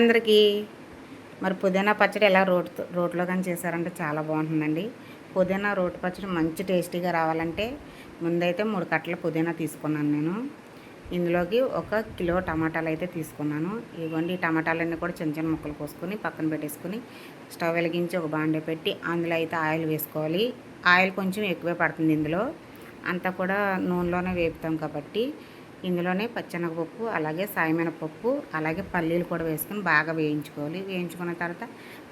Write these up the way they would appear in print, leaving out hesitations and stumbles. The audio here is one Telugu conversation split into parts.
అందరికీ. మరి పుదీనా పచ్చడి ఎలా రోట్లో కానీ చేశారంటే చాలా బాగుంటుందండి. పుదీనా రోటి పచ్చడి మంచి టేస్టీగా రావాలంటే ముందైతే 3 కట్టల పుదీనా తీసుకున్నాను నేను. ఇందులోకి 1 కిలో టమాటాలు అయితే తీసుకున్నాను. ఇదిగోండి, ఈ టమాటాలన్నీ కూడా చిన్న చిన్న ముక్కలు కోసుకొని పక్కన పెట్టేసుకుని స్టవ్ వెలిగించి ఒక బాండె పెట్టి అందులో అయితే ఆయిల్ వేసుకోవాలి. ఆయిల్ కొంచెం ఎక్కువే పడుతుంది ఇందులో. అంతా కూడా నూనెలోనే వేపుతాం కాబట్టి ఇందులోనే పచ్చెనగపప్పు, అలాగే సాయమినపప్పు, అలాగే పల్లీలు కూడా వేసుకొని బాగా వేయించుకోవాలి. వేయించుకున్న తర్వాత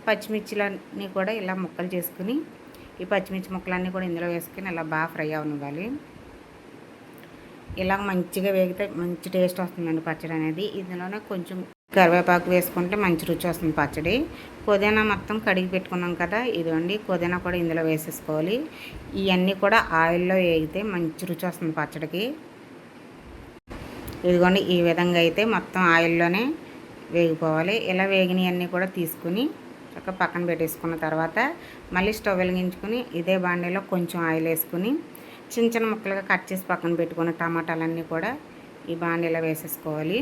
పచ్చిమిర్చిలన్నీ కూడా ఇలా ముక్కలు చేసుకుని ఈ పచ్చిమిర్చి ముక్కలన్నీ కూడా ఇందులో వేసుకొని ఇలా బాగా ఫ్రై అవనివ్వాలి. ఇలా మంచిగా వేగితే మంచి టేస్ట్ వస్తుందండి పచ్చడి అనేది. ఇందులోనే కొంచెం కరివేపాకు వేసుకుంటే మంచి రుచి వస్తుంది పచ్చడి. పుదీనా మొత్తం కడిగి పెట్టుకున్నాం కదా, ఇదిగోండి పుదీనా కూడా ఇందులో వేసేసుకోవాలి. ఇవన్నీ కూడా ఆయిల్లో వేగితే మంచి రుచి వస్తుంది పచ్చడికి. ఇదిగోండి, ఈ విధంగా అయితే మొత్తం ఆయిల్లోనే వేగిపోవాలి. ఇలా వేగినవన్నీ కూడా తీసుకుని చక్కగా పక్కన పెట్టేసుకున్న తర్వాత మళ్ళీ స్టవ్ వెలిగించుకుని ఇదే బాండీలో కొంచెం ఆయిల్ వేసుకుని చిన్న చిన్న ముక్కలుగా కట్ చేసి పక్కన పెట్టుకున్న టమాటాలన్నీ కూడా ఈ బాండీలో వేసేసుకోవాలి.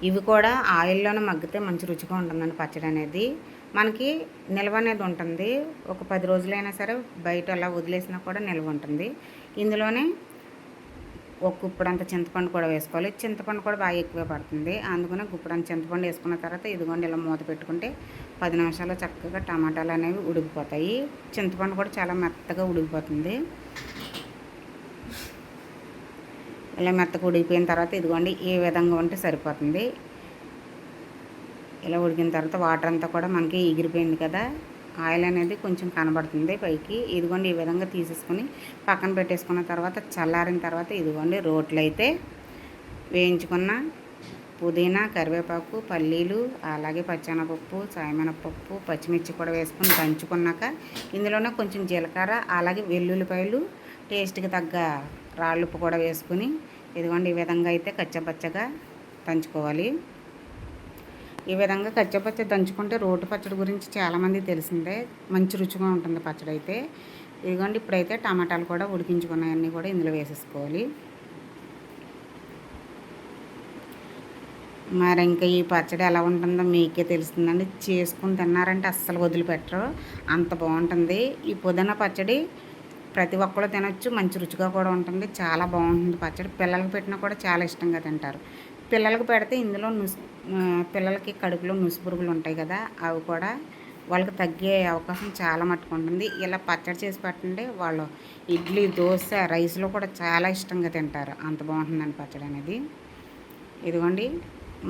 ఇవి కూడా ఆయిల్లోనే మగ్గితే మంచి రుచిగా ఉంటుందండి పచ్చడి అనేది. మనకి నిల్వ అనేది ఉంటుంది. ఒక 10 రోజులైనా సరే బయట అలా వదిలేసినా కూడా నిల్వ ఉంటుంది. ఇందులోనే ఒక గుప్పుడంత చింతపండు కూడా వేసుకోవాలి. చింతపండు కూడా బాగా ఎక్కువే పడుతుంది, అందుకనే గుప్పుడంత చింతపండు వేసుకున్న తర్వాత ఇదిగోండి ఇలా మూత పెట్టుకుంటే 10 నిమిషాల్లో చక్కగా టమాటాలు అనేవి ఉడికిపోతాయి. చింతపండు కూడా చాలా మెత్తగా ఉడికిపోతుంది. ఇలా మెత్తగా ఉడికిపోయిన తర్వాత ఇదిగోండి ఈ విధంగా ఉంటే సరిపోతుంది. ఇలా ఉడికిన తర్వాత వాటర్ అంతా కూడా మనకి ఎగిరిపోయింది కదా, ఆయిల్ అనేది కొంచెం కనబడుతుంది పైకి. ఇదిగోండి ఈ విధంగా తీసేసుకొని పక్కన పెట్టేసుకున్న తర్వాత చల్లారిన తర్వాత ఇదిగోండి రోట్లో అయితే వేయించుకున్న పుదీనా, కరివేపాకు, పల్లీలు, అలాగే పచ్చెనపప్పు, సాయమినపప్పు, పచ్చిమిర్చి కూడా వేసుకొని దంచుకున్నాక ఇందులోనే కొంచెం జీలకర్ర, అలాగే వెల్లుల్లిపాయలు, టేస్ట్కి తగ్గ రాళ్ళుప్పు కూడా వేసుకుని ఇదిగోండి ఈ విధంగా అయితే కచ్చపచ్చగా దంచుకోవాలి. ఈ విధంగా కచ్చపచ్చ దంచుకుంటే రోటి పచ్చడి గురించి చాలామంది తెలిసిందే, మంచి రుచిగా ఉంటుంది పచ్చడి అయితే. ఇదిగోండి ఇప్పుడైతే టమాటాలు కూడా ఉడికించుకున్నవన్నీ కూడా ఇందులో వేసేసుకోవాలి. మరి ఇంకా ఈ పచ్చడి ఎలా ఉంటుందో మీకే తెలుస్తుందండి. చేసుకుని తిన్నారంటే అస్సలు వదిలిపెట్టరు, అంత బాగుంటుంది. ఈ పుదీనా పచ్చడి ప్రతి ఒక్కరు తినొచ్చు, మంచి రుచిగా కూడా ఉంటుంది. చాలా బాగుంటుంది పచ్చడి. పిల్లలకి పెట్టినా కూడా చాలా ఇష్టంగా తింటారు. పిల్లలకు పెడితే ఇందులో పిల్లలకి కడుపులో నుసిపురుగులు ఉంటాయి కదా, అవి కూడా వాళ్ళకి తగ్గే అవకాశం చాలా మట్టుకు ఉంటుంది. ఇలా పచ్చడి చేసి పెట్టండి, వాళ్ళు ఇడ్లీ, దోశ, రైస్లో కూడా చాలా ఇష్టంగా తింటారు. అంత బాగుంటుందండి పచ్చడి అనేది. ఇదిగోండి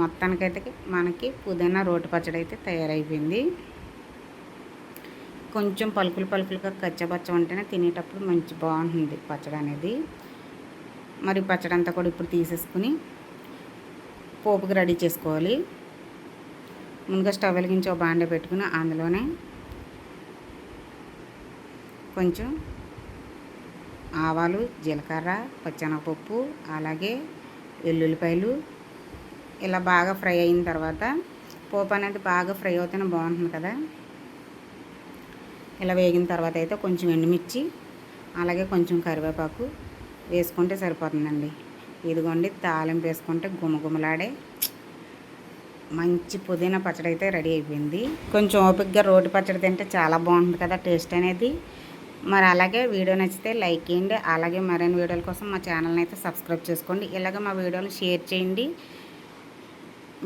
మొత్తానికైతే మనకి పుదీనా రోటి పచ్చడి అయితే తయారైపోయింది. కొంచెం పలుకులుగా కచ్చపచ్చ ఉంటేనే తినేటప్పుడు మంచి బాగుంటుంది పచ్చడి అనేది. మరి పచ్చడి అంతా కూడా ఇప్పుడు తీసేసుకుని పోపుకి రెడీ చేసుకోవాలి. ముందుగా స్టవ్ వెలిగించి ఒక బాండె పెట్టుకుని అందులోనే కొంచెం ఆవాలు, జీలకర్ర, పచ్చెనగపప్పు, అలాగే వెల్లుల్లిపాయలు ఇలా బాగా ఫ్రై అయిన తర్వాత, పోపు అనేది బాగా ఫ్రై అవుతేనే బాగుంటుంది కదా. ఇలా వేగిన తర్వాత అయితే కొంచెం ఎండుమిర్చి, అలాగే కొంచెం కరివేపాకు వేసుకుంటే సరిపోతుందండి. ఇదిగోండి తాలింపు వేసుకుంటే గుమగుమలాడే మంచి పుదీనా పచ్చడి అయితే రెడీ అయిపోయింది. కొంచెం ఓపికగా రోటి పచ్చడి తింటే చాలా బాగుంటుంది కదా టేస్ట్ అనేది. మరి అలాగే వీడియో నచ్చితే లైక్ చేయండి, అలాగే మరిన్ని వీడియోల కోసం మా ఛానల్ని అయితే సబ్స్క్రైబ్ చేసుకోండి. ఇలాగే మా వీడియోని షేర్ చేయండి.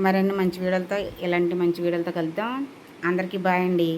మరిన్ని మంచి వీడియోలతో, ఇలాంటి మంచి వీడియోలతో కలుద్దాం. అందరికీ బాయ్ అండి.